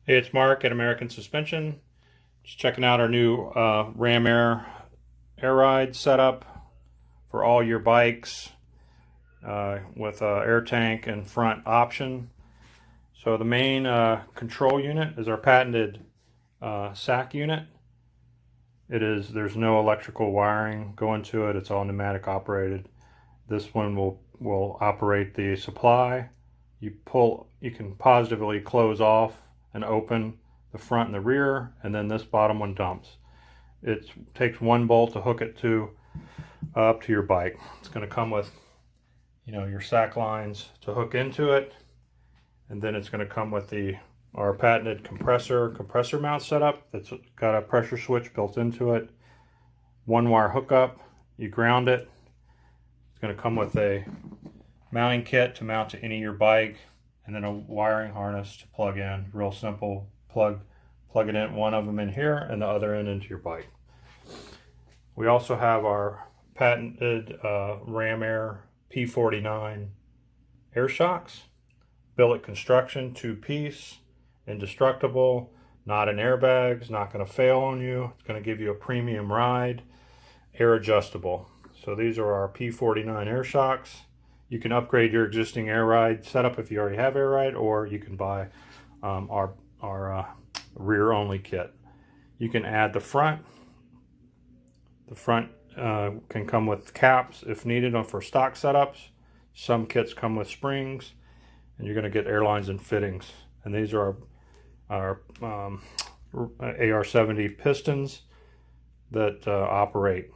Hey, it's Mark at American Suspension. Just checking out our new Ram air ride setup for all your bikes with air tank and front option. So the main control unit is our patented SAC unit. There's no electrical wiring going to it. It's all pneumatic operated. This one will operate the supply. You can positively close off and open the front and the rear, and then this bottom one dumps. It takes one bolt to hook it to up to your bike. It's going to come with your SAC lines to hook into it, and then it's going to come with our patented compressor mount setup that's got a pressure switch built into it. One wire hookup, you ground it. It's going to come with a mounting kit to mount to any of your bike, and then a wiring harness to plug in. Real simple. Plug it in, one of them in here and the other end into your bike. We also have our patented Ram Air P49 air shocks. Billet construction, 2-piece, indestructible, not in airbags, not going to fail on you. It's going to give you a premium ride, air adjustable. So these are our P49 air shocks. You can upgrade your existing air ride setup if you already have air ride, or you can buy our rear only kit. You can add the front. The front can come with caps if needed for stock setups. Some kits come with springs, and you're going to get airlines and fittings. And these are our AR70 pistons that operate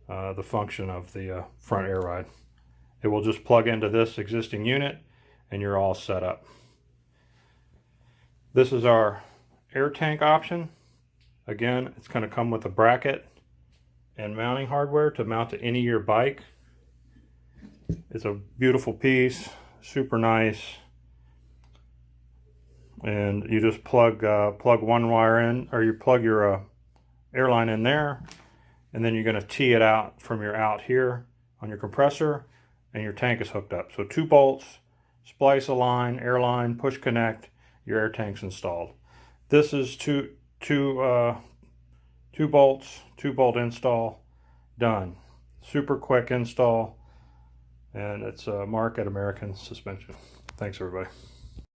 the function of the front air ride. It will just plug into this existing unit and you're all set up. This is our air tank option. Again, it's going to come with a bracket and mounting hardware to mount to any of your bike. It's a beautiful piece, super nice. And you just plug one wire in, or you plug your airline in there, and then you're going to tee it out from your out here on your compressor, and your tank is hooked up. So 2 bolts, splice a line, airline, push connect, your air tank's installed. This is two bolts, 2-bolt install, done. Super quick install, and it's Mark at American Suspension. Thanks, everybody.